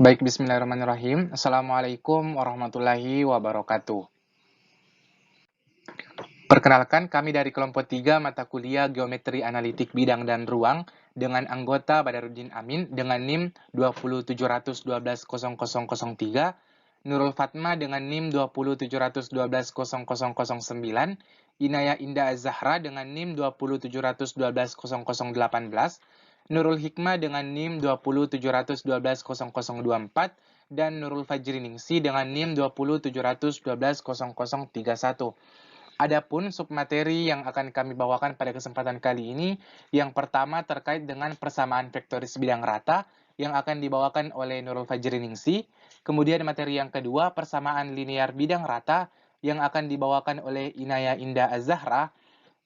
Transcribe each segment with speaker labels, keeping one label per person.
Speaker 1: Baik, bismillahirrahmanirrahim. Assalamualaikum warahmatullahi wabarakatuh. Perkenalkan, kami dari kelompok 3 mata kuliah Geometri Analitik Bidang dan Ruang dengan anggota Badarudin Amin dengan NIM 20712-00003, Nurul Fatma dengan NIM 20712-00009, Inaya Indah Az-Zahra dengan NIM 20712-00018, Nurul Hikmah dengan NIM 20712-00024, dan Nurul Fajri Ningsi dengan NIM 20712-00031. Adapun submateri yang akan kami bawakan pada kesempatan kali ini, yang pertama terkait dengan persamaan vektoris bidang rata yang akan dibawakan oleh Nurul Fajri Ningsi. Kemudian materi yang kedua, persamaan linear bidang rata yang akan dibawakan oleh Inaya Indah Az-Zahra.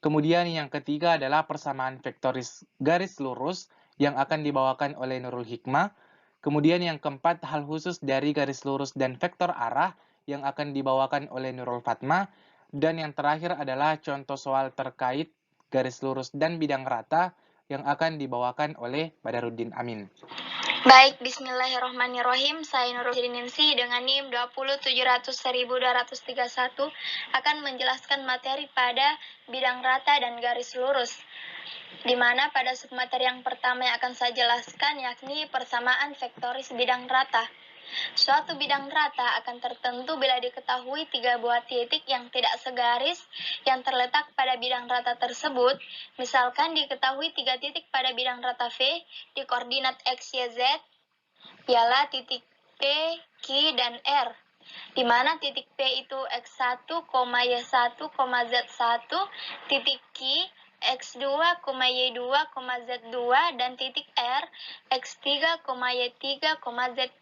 Speaker 1: Kemudian yang ketiga adalah persamaan vektoris garis lurus yang akan dibawakan oleh Nurul Hikmah. Kemudian yang keempat, hal khusus dari garis lurus dan vektor arah yang akan dibawakan oleh Nurul Fatma. Dan yang terakhir adalah contoh soal terkait garis lurus dan bidang rata yang akan dibawakan oleh Badarudin Amin.
Speaker 2: Baik, bismillahirrahmanirrahim. Saya Nurul Ningsi dengan NIM 207001231 akan menjelaskan materi pada bidang rata dan garis lurus. Di mana pada submateri yang pertama yang akan saya jelaskan yakni persamaan vektoris bidang rata. Suatu bidang rata akan tertentu bila diketahui 3 buah titik yang tidak segaris yang terletak pada bidang rata tersebut. Misalkan diketahui 3 titik pada bidang rata V di koordinat X, Y, Z, ialah titik P, Q, dan R. Di mana titik P itu X1, Y1, Z1, titik Q, X2, Y2, Z2, dan titik R, X3, Y3, Z3.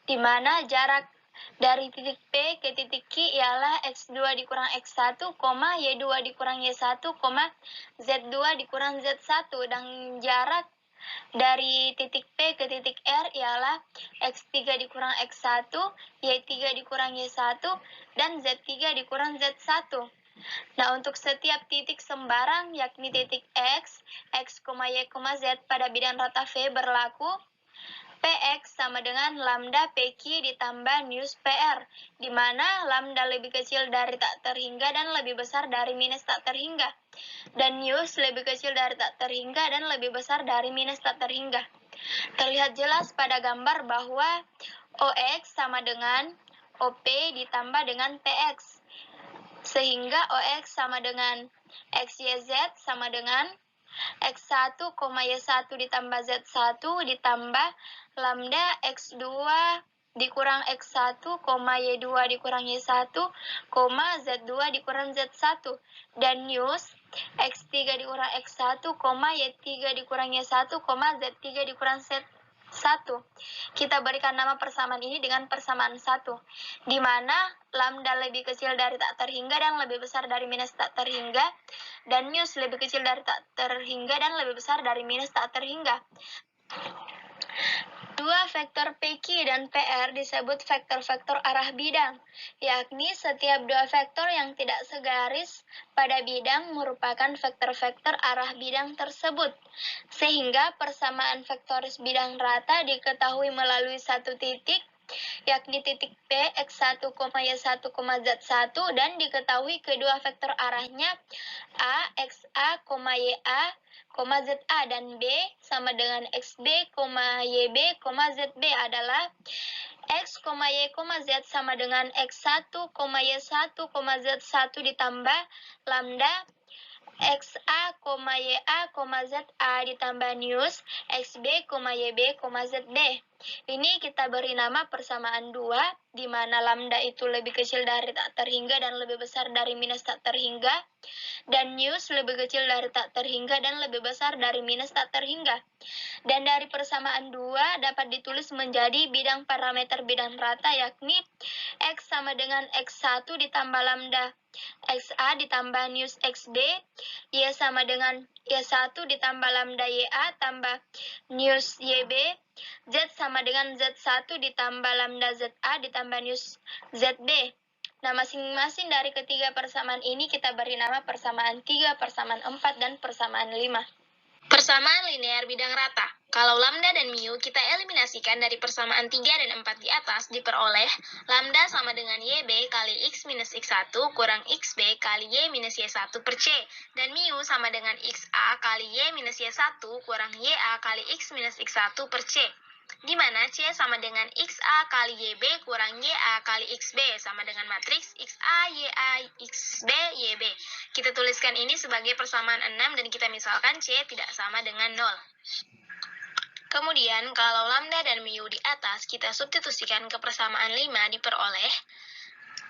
Speaker 2: Di mana jarak dari titik P ke titik Q ialah X2 dikurang X1, Y2 dikurang Y1, Z2 dikurang Z1, dan jarak dari titik P ke titik R ialah X3 dikurang X1, Y3 dikurang Y1, dan Z3 dikurang Z1. Nah, untuk setiap titik sembarang, yakni titik X, Y, Z pada bidang rata V berlaku Px sama dengan lambda PQ ditambah news PR, di mana lambda lebih kecil dari tak terhingga dan lebih besar dari minus tak terhingga, dan news lebih kecil dari tak terhingga dan lebih besar dari minus tak terhingga. Terlihat jelas pada gambar bahwa OX sama dengan OP ditambah dengan PX, sehingga OX sama dengan XYZ sama dengan X1, Y1 ditambah Z1 ditambah lambda X2 dikurang X1, Y2 dikurang Y1, Z2 dikurang Z1, dan news X3 dikurang X1, Y3 dikurang Y1, Z3 dikurang Z1. Kita berikan nama persamaan ini dengan persamaan 1, di mana lambda lebih kecil dari tak terhingga dan lebih besar dari minus tak terhingga, dan news lebih kecil dari tak terhingga dan lebih besar dari minus tak terhingga. Dua vektor PQ dan PR disebut vektor-vektor arah bidang, yakni setiap dua vektor yang tidak segaris pada bidang merupakan vektor-vektor arah bidang tersebut, sehingga persamaan vektoris bidang rata diketahui melalui satu titik, yakni titik P, X1, Y1, Z1, dan diketahui kedua vektor arahnya A, XA, YA, ZA, dan B sama dengan XB, YB, ZB adalah X, Y, Z sama dengan X1, Y1, Z1 ditambah lambda XA, YA, ZA ditambah news XB, YB, ZB. Ini kita beri nama persamaan 2, di mana lambda itu lebih kecil dari tak terhingga dan lebih besar dari minus tak terhingga, dan news lebih kecil dari tak terhingga dan lebih besar dari minus tak terhingga. Dan dari persamaan 2 dapat ditulis menjadi bidang parameter bidang rata, yakni X sama dengan X1 ditambah lambda XA ditambah news XB, Y sama dengan Y1 ditambah lambda YA tambah news YB, Z sama dengan Z1 ditambah lambda ZA ditambah news ZB. Nah, masing-masing dari ketiga persamaan ini kita beri nama persamaan 3, persamaan 4, dan persamaan 5. Persamaan linear bidang rata. Kalau lambda dan mu kita eliminasikan dari persamaan 3 dan 4 di atas diperoleh lambda sama dengan YB kali X minus X1 kurang XB kali Y minus Y1 per C. Dan mu sama dengan XA kali Y minus Y1 kurang YA kali X minus X1 per C. Di mana C sama dengan XA kali YB kurang YA kali XB sama dengan matriks XA, YA, XB, YB. Kita tuliskan ini sebagai persamaan 6 dan kita misalkan C tidak sama dengan 0. Kemudian, kalau lambda dan mu di atas kita substitusikan ke persamaan 5 diperoleh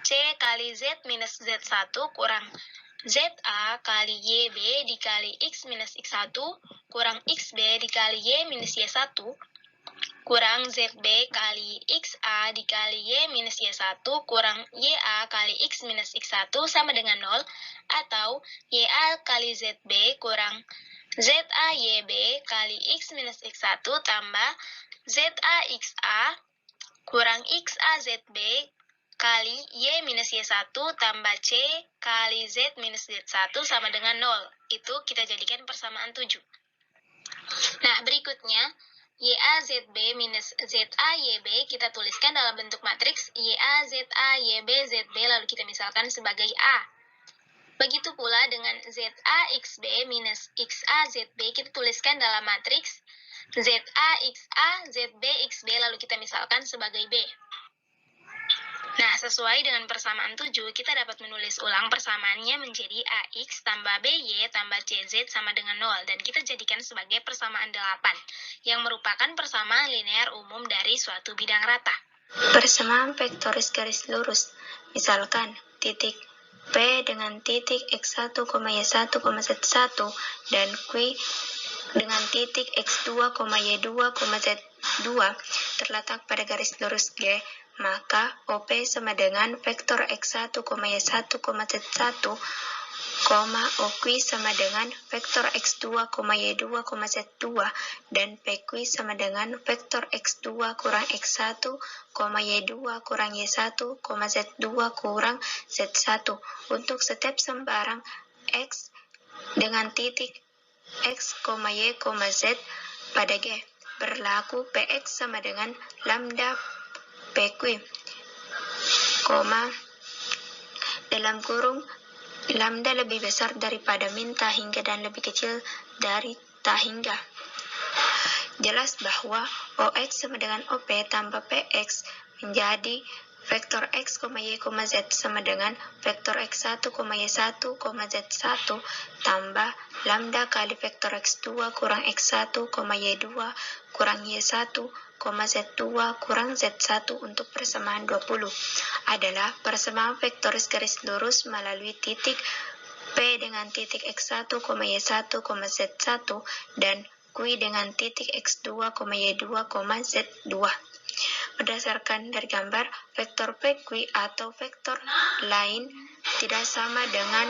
Speaker 2: C kali Z minus Z1 kurang ZA kali YB dikali X minus X1 kurang XB dikali Y minus Y1 kurang ZB kali XA dikali Y minus Y1 kurang YA kali X minus X1 sama dengan 0 atau YA kali ZB kurang ZA YB kali X minus X1 tambah ZA XA kurang XA ZB kali Y minus Y1 tambah C kali Z minus Z1 sama dengan 0. Itu kita jadikan persamaan 7. Nah, berikutnya YA ZB minus ZA YB kita tuliskan dalam bentuk matriks YA ZA YB ZB lalu kita misalkan sebagai A. Begitu pula dengan ZA XB minus XA ZB kita tuliskan dalam matriks ZA XA ZB XB lalu kita misalkan sebagai B. Nah, sesuai dengan persamaan 7, kita dapat menulis ulang persamaannya menjadi AX tambah BY tambah CZ sama dengan 0 dan kita jadikan sebagai persamaan 8 yang merupakan persamaan linear umum dari suatu bidang rata.
Speaker 3: Persamaan vektoris garis lurus, misalkan titik P dengan titik X1, Y1, Z1 dan Q dengan titik X2, Y2, Z2 terletak pada garis lurus G, maka OP sama dengan vektor X1, Y1, Z1, OQ sama dengan vektor X2, Y2, Z2 dan PQ sama dengan vektor X2 kurang X1, Y2 kurang Y1, Z2 kurang Z1 untuk setiap sembarang X dengan titik X, Y, Z pada G. Berlaku PX sama dengan lambda PQ, dalam kurung lambda lebih besar daripada min ta hingga dan lebih kecil dari ta hingga. Jelas bahwa OX sama dengan OP tambah PX menjadi vektor X, Y, Z sama dengan vektor X1, Y1, Z1 tambah lambda kali vektor X2 kurang X1, Y2 kurang Y1, Z2 kurang Z1 untuk persamaan 20 adalah persamaan vektoris garis lurus melalui titik P dengan titik X1, Y1, Z1 dan Q dengan titik X2, Y2, Z2. Berdasarkan dari gambar, vektor PQ atau vektor lain tidak sama dengan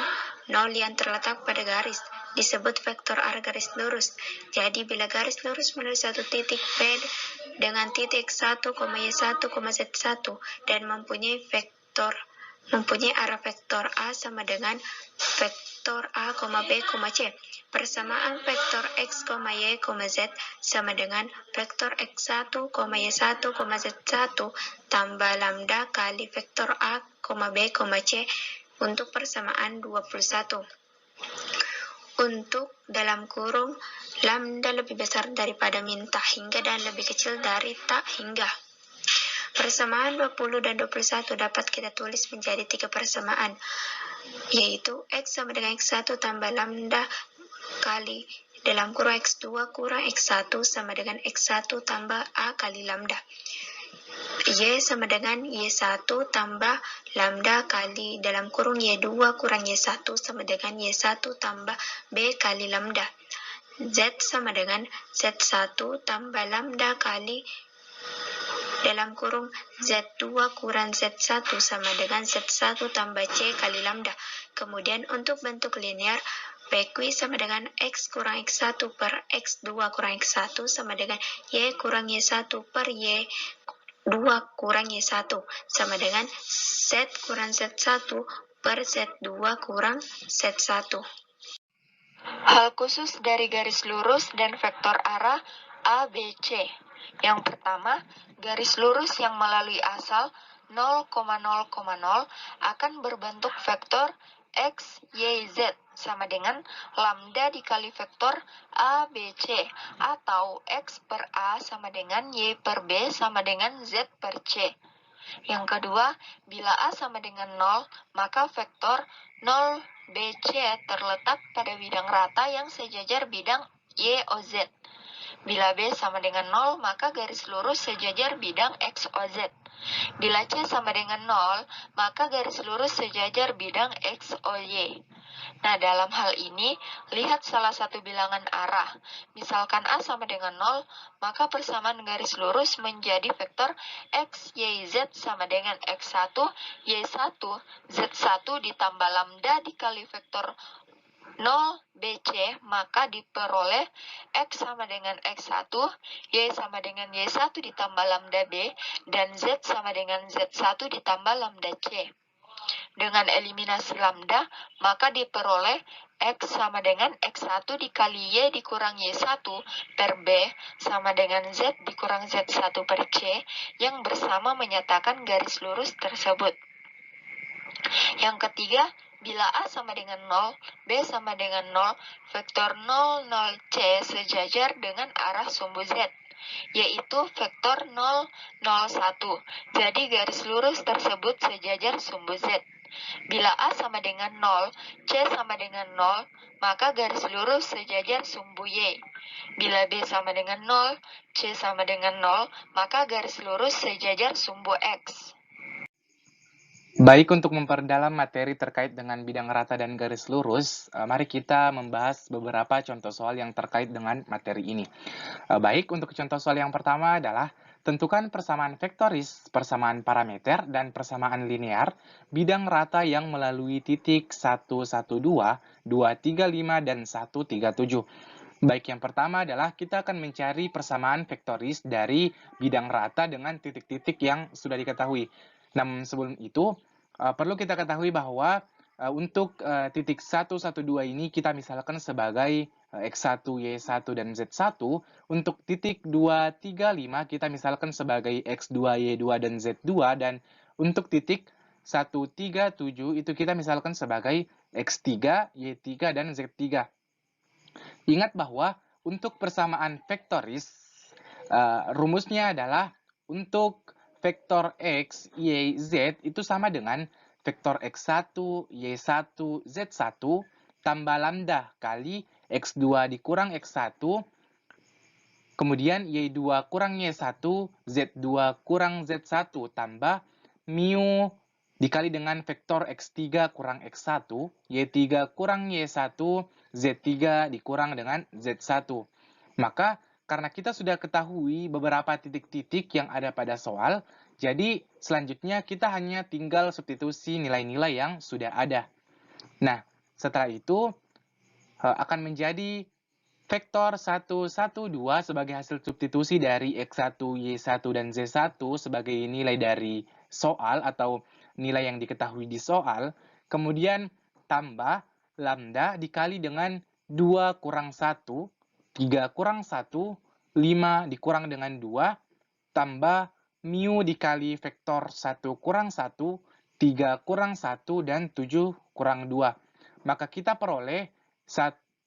Speaker 3: 0 yang terletak pada garis, disebut vektor arah garis lurus. Jadi, bila garis lurus menuju satu titik P dengan titik X1, Y1, Z1 dan mempunyai arah vektor A sama dengan vektor A, B, C. Persamaan vektor X, Y, Z sama dengan vektor X1, Y1, Z1 tambah lambda kali vektor A, B, C untuk persamaan 21. Untuk dalam kurung lambda lebih besar daripada min ta hingga dan lebih kecil dari ta hingga. Persamaan 20 dan 21 dapat kita tulis menjadi 3 persamaan, yaitu X sama dengan X1 tambah lambda kali dalam kurung X2 kurang X1 sama dengan X1 tambah A kali lambda. Y sama dengan Y1 tambah lambda kali dalam kurung Y2 kurang Y1 sama dengan Y1 tambah B kali lambda. Z sama dengan Z1 tambah lambda kali dalam kurung Z2 kurang Z1 sama dengan Z1 tambah C kali lambda. Kemudian untuk bentuk linear, PQ sama dengan X kurang X1 per X2 kurang X1 sama dengan Y kurang Y1 per Y2 kurang Y1 sama dengan Z kurang Z1 per Z2 kurang Z1. Hal khusus dari garis lurus dan vektor arah A, B, C. Yang pertama, garis lurus yang melalui asal 0,0,0 akan berbentuk vektor X, Y, Z sama dengan lambda dikali vektor A, B, C, atau X per A sama dengan Y per B sama dengan Z per C. Yang kedua, bila A sama dengan 0, maka vektor 0, B, C terletak pada bidang rata yang sejajar bidang Y, O, Z. Bila B sama dengan 0, maka garis lurus sejajar bidang X, O, Z. Bila C sama dengan 0, maka garis lurus sejajar bidang X, O, Y. Nah, dalam hal ini, lihat salah satu bilangan arah. Misalkan A sama dengan 0, maka persamaan garis lurus menjadi vektor X, Y, Z sama dengan X1, Y1, Z1 ditambah lambda dikali vektor 0, BC, maka diperoleh X sama dengan X1, Y sama dengan Y1 ditambah lambda B, dan Z sama dengan Z1 ditambah lambda C. Dengan eliminasi lambda, maka diperoleh X sama dengan X1 dikali Y dikurang Y1 per B sama dengan Z dikurang Z1 per C, yang bersama menyatakan garis lurus tersebut. Yang ketiga, bila A sama dengan 0, B sama dengan 0, vektor 0, 0, C sejajar dengan arah sumbu Z, yaitu vektor 0, 0, 1. Jadi garis lurus tersebut sejajar sumbu Z. Bila A sama dengan 0, C sama dengan 0, maka garis lurus sejajar sumbu Y. Bila B sama dengan 0, C sama dengan 0, maka garis lurus sejajar sumbu X.
Speaker 1: Baik, untuk memperdalam materi terkait dengan bidang rata dan garis lurus, mari kita membahas beberapa contoh soal yang terkait dengan materi ini. Baik, untuk contoh soal yang pertama adalah tentukan persamaan vektoris, persamaan parameter, dan persamaan linear bidang rata yang melalui titik 112, 235, dan 137. Baik, yang pertama adalah kita akan mencari persamaan vektoris dari bidang rata dengan titik-titik yang sudah diketahui. Namun sebelum itu, perlu kita ketahui bahwa untuk titik 112 ini kita misalkan sebagai X1, Y1, dan Z1. Untuk titik 235 kita misalkan sebagai X2, Y2, dan Z2. Dan untuk titik 137 itu kita misalkan sebagai X3, Y3, dan Z3. Ingat bahwa untuk persamaan vektoris, rumusnya adalah untuk vektor X, Y, Z itu sama dengan vektor X1, Y1, Z1 tambah lambda kali X2 dikurang X1, kemudian Y2 kurang Y1, Z2 kurang Z1 tambah mu dikali dengan vektor X3 kurang X1, Y3 kurang Y1, Z3 dikurang dengan Z1. Maka karena kita sudah ketahui beberapa titik-titik yang ada pada soal, jadi selanjutnya kita hanya tinggal substitusi nilai-nilai yang sudah ada. Nah, setelah itu akan menjadi vektor 112 sebagai hasil substitusi dari X1, Y1, dan Z1 sebagai nilai dari soal atau nilai yang diketahui di soal, kemudian tambah lambda dikali dengan 2 kurang 1, 3 kurang 1, 5 dikurang dengan 2, tambah mu dikali vektor 1 kurang 1, 3 kurang 1, dan 7 kurang 2. Maka kita peroleh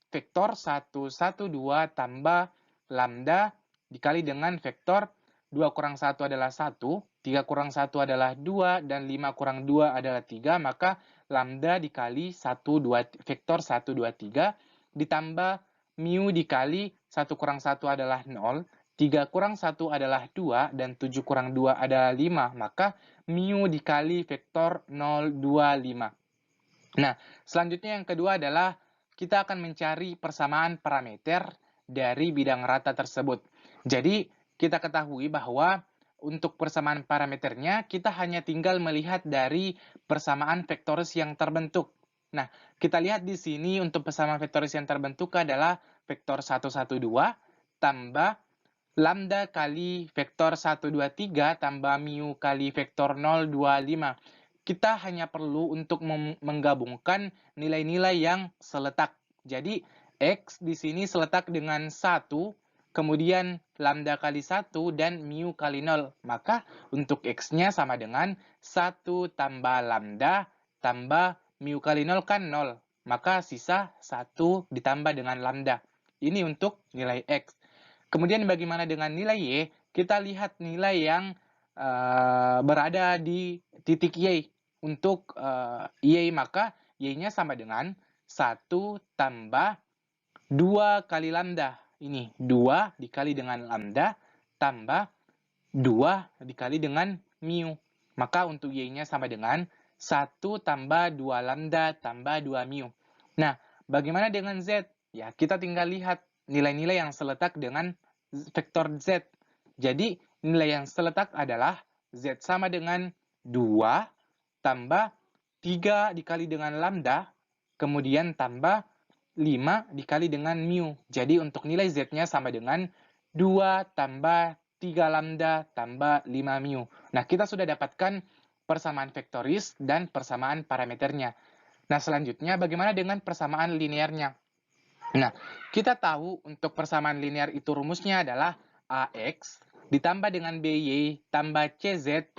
Speaker 1: vektor 112 tambah lambda dikali dengan vektor 2 kurang 1 adalah 1, 3 kurang 1 adalah 2, dan 5 kurang 2 adalah 3, maka lambda dikali vektor 123 ditambah mu dikali 1 kurang 1 adalah 0, 3 kurang 1 adalah 2, dan 7 kurang 2 adalah 5, maka mu dikali vektor 025. Nah, selanjutnya yang kedua adalah kita akan mencari persamaan parameter dari bidang rata tersebut. Jadi, kita ketahui bahwa untuk persamaan parameternya, kita hanya tinggal melihat dari persamaan vektoris yang terbentuk. Nah, kita lihat di sini untuk persamaan vektoris yang terbentuk adalah vektor 112 tambah lambda kali vektor 123 tambah mu kali vektor 025. Kita hanya perlu untuk menggabungkan nilai-nilai yang seletak. Jadi, X di sini seletak dengan 1, kemudian lambda kali 1, dan mu kali 0. Maka untuk X-nya sama dengan 1 tambah lambda tambah mu kali 0 kan 0. Maka sisa 1 ditambah dengan lambda. Ini untuk nilai X. Kemudian bagaimana dengan nilai Y? Kita lihat nilai yang berada di titik Y. Untuk Y, maka Y-nya sama dengan 1 tambah 2 kali lambda. Ini 2 dikali dengan lambda tambah 2 dikali dengan mu. Maka untuk Y-nya sama dengan 1 tambah 2 lambda tambah 2 mu. Nah, bagaimana dengan Z? Ya, kita tinggal lihat nilai-nilai yang seletak dengan vektor Z. Jadi, nilai yang seletak adalah Z sama dengan 2 tambah 3 dikali dengan lambda, kemudian tambah 5 dikali dengan mu. Jadi untuk nilai Z-nya sama dengan 2 tambah 3 lambda tambah 5 mu. Nah, kita sudah dapatkan persamaan vektoris dan persamaan parameternya. Nah, selanjutnya bagaimana dengan persamaan linearnya? Nah, kita tahu untuk persamaan linear itu rumusnya adalah AX ditambah dengan BY tambah CZ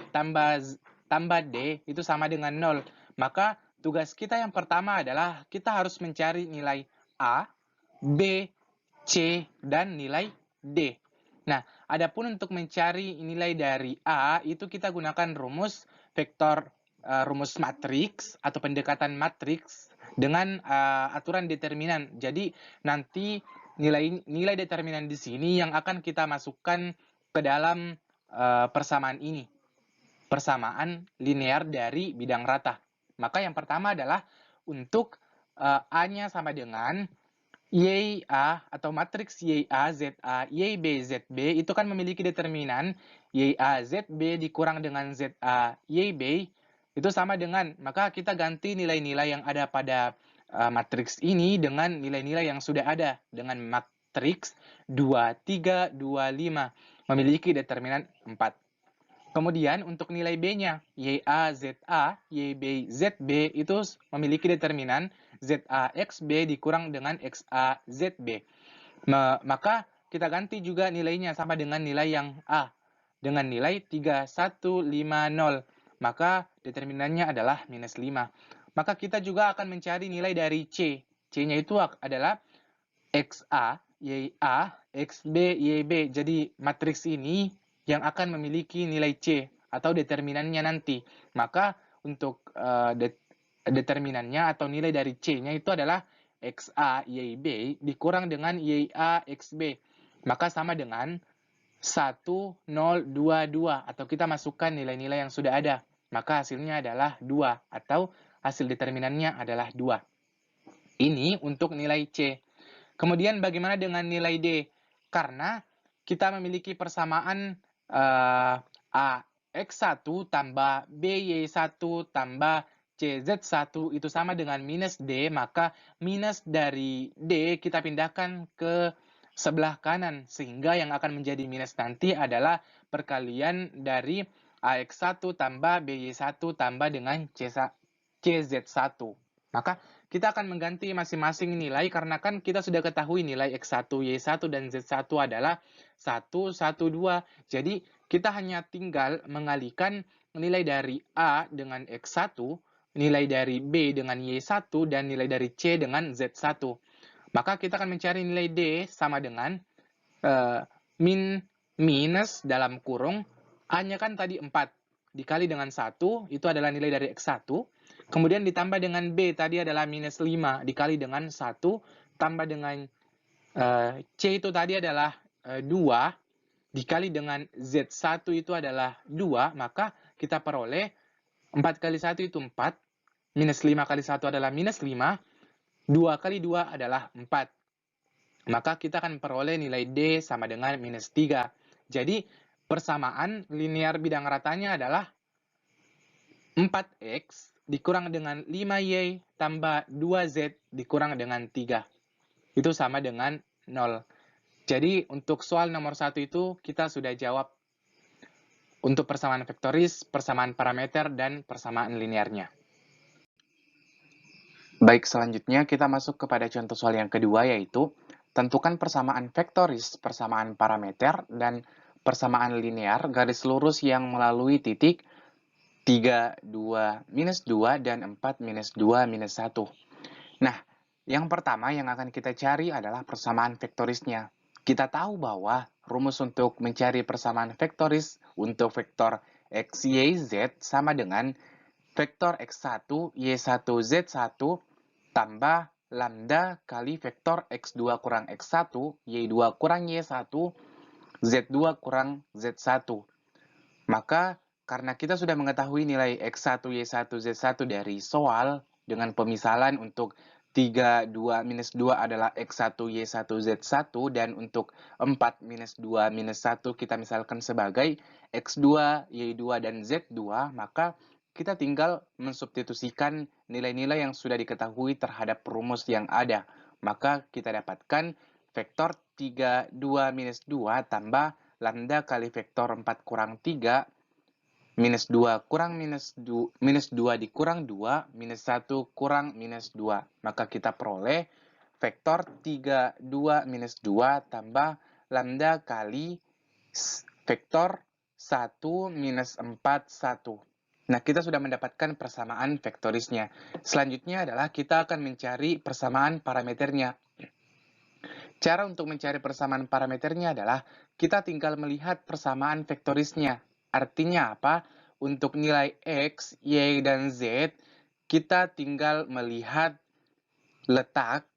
Speaker 1: tambah D itu sama dengan 0. Maka tugas kita yang pertama adalah kita harus mencari nilai A, B, C, dan nilai D. Nah, adapun untuk mencari nilai dari A, itu kita gunakan rumus vektor, rumus matriks atau pendekatan matriks dengan aturan determinan. Jadi, nanti nilai determinan di sini yang akan kita masukkan ke dalam persamaan ini. Persamaan linear dari bidang rata. Maka yang pertama adalah untuk A-nya sama dengan YA atau matriks YA, ZA, YB, ZB itu kan memiliki determinan YA, ZB dikurang dengan ZA, YB itu sama dengan, maka kita ganti nilai-nilai yang ada pada matriks ini dengan nilai-nilai yang sudah ada dengan matriks 2, 3, 2, 5 memiliki determinan 4. Kemudian untuk nilai B-nya, YA, ZA, YB, ZB itu memiliki determinan ZA XB dikurang dengan XA ZB. Maka kita ganti juga nilainya sama dengan nilai yang A. Dengan nilai 3150. Maka determinannya adalah minus 5. Maka kita juga akan mencari nilai dari C. C-nya itu adalah XA, YA, XB, YB. Jadi matriks ini yang akan memiliki nilai C atau determinannya nanti. Maka untuk determinannya atau nilai dari C-nya itu adalah XA YB dikurang dengan YA XB. Maka sama dengan 1022 atau kita masukkan nilai-nilai yang sudah ada. Maka hasilnya adalah 2 atau hasil determinannya adalah 2. Ini untuk nilai C. Kemudian bagaimana dengan nilai D? Karena kita memiliki persamaan AX1 tambah BY1 tambah CZ1 itu sama dengan minus D, maka minus dari D kita pindahkan ke sebelah kanan, sehingga yang akan menjadi minus nanti adalah perkalian dari AX1 tambah BY1 tambah dengan CZ1. Maka kita akan mengganti masing-masing nilai karena kan kita sudah ketahui nilai X1, Y1, dan Z1 adalah 1, 1, 2. Jadi kita hanya tinggal mengalihkan nilai dari A dengan X1, nilai dari B dengan Y1, dan nilai dari C dengan Z1. Maka kita akan mencari nilai D sama dengan minus dalam kurung A-nya kan tadi 4 dikali dengan 1, itu adalah nilai dari X1. Kemudian ditambah dengan B tadi adalah minus 5 dikali dengan 1 tambah dengan C itu tadi adalah 2 dikali dengan Z1 itu adalah 2, maka kita peroleh 4 kali 1 itu 4, minus 5 kali 1 adalah minus 5, 2 kali 2 adalah 4. Maka kita akan peroleh nilai D sama dengan minus 3. Jadi persamaan linear bidang ratanya adalah 4X dikurang dengan 5Y tambah 2Z dikurang dengan 3. Itu sama dengan 0. Jadi untuk soal nomor 1 itu kita sudah jawab untuk persamaan vektoris, persamaan parameter, dan persamaan linearnya. Baik, selanjutnya kita masuk kepada contoh soal yang kedua, yaitu Tentukan persamaan vektoris, persamaan parameter, dan persamaan linear garis lurus yang melalui titik 3, 2, minus 2, dan 4, minus 2, minus 1. Nah, yang pertama yang akan kita cari adalah persamaan vektorisnya. Kita tahu bahwa rumus untuk mencari persamaan vektoris untuk vektor x, y, z sama dengan vektor x1, y1, z1 tambah lambda kali vektor x2 kurang x1, y2 kurang y1, z2 kurang z1. Maka karena kita sudah mengetahui nilai x1, y1, z1 dari soal dengan pemisalan untuk 3, 2, minus 2 adalah x1, y1, z1 dan untuk 4, minus 2, minus 1 kita misalkan sebagai x2, y2, dan z2, maka kita tinggal mensubstitusikan nilai-nilai yang sudah diketahui terhadap rumus yang ada. Maka kita dapatkan vektor 3, 2, minus 2 tambah lambda kali vektor 4 kurang 3, minus 2 kurang minus 2 dikurang 2, minus 1 kurang minus 2. Maka kita peroleh vektor 3, 2, minus 2 tambah lambda kali vektor 1, minus 4, 1. Nah, kita sudah mendapatkan persamaan vektorisnya. Selanjutnya adalah kita akan mencari persamaan parameternya. Cara untuk mencari persamaan parameternya adalah kita tinggal melihat persamaan vektorisnya. Artinya apa? Untuk nilai x, y, dan z, kita tinggal melihat letak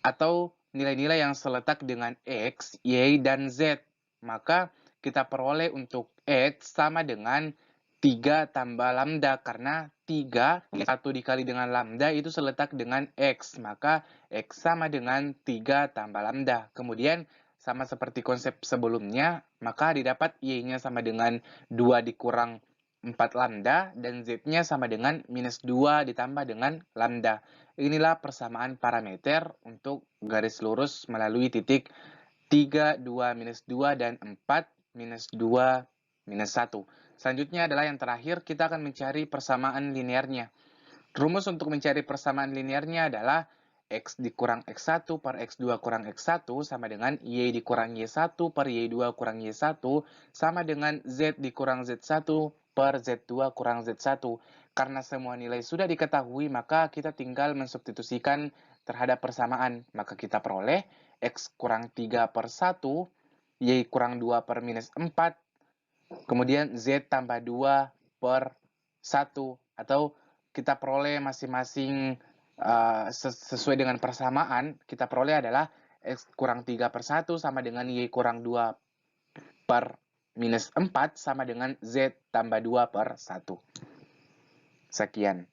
Speaker 1: atau nilai-nilai yang seletak dengan x, y, dan z. Maka kita peroleh untuk x sama dengan 3 tambah lambda, karena 3, 1 dikali dengan lambda itu seletak dengan x, maka x sama dengan 3 tambah lambda. Kemudian, sama seperti konsep sebelumnya, maka didapat y-nya sama dengan 2 dikurang 4 lambda, dan z-nya sama dengan minus 2 ditambah dengan lambda. Inilah persamaan parameter untuk garis lurus melalui titik 3, 2, minus 2, dan 4, minus 2, minus 1. Selanjutnya adalah yang terakhir, kita akan mencari persamaan linearnya. Rumus untuk mencari persamaan linearnya adalah x dikurang x1 per x2 kurang x1 sama dengan y dikurang y1 per y2 kurang y1 sama dengan z dikurang z1 per z2 kurang z1. Karena semua nilai sudah diketahui, maka kita tinggal mensubstitusikan terhadap persamaan. Maka kita peroleh x kurang 3 per 1, y kurang 2 per minus 4, kemudian Z tambah 2 per 1. Atau kita peroleh masing-masing sesuai dengan persamaan, kita peroleh adalah X kurang 3 per 1 sama dengan Y kurang 2 per minus 4 sama dengan Z tambah 2 per 1. Sekian.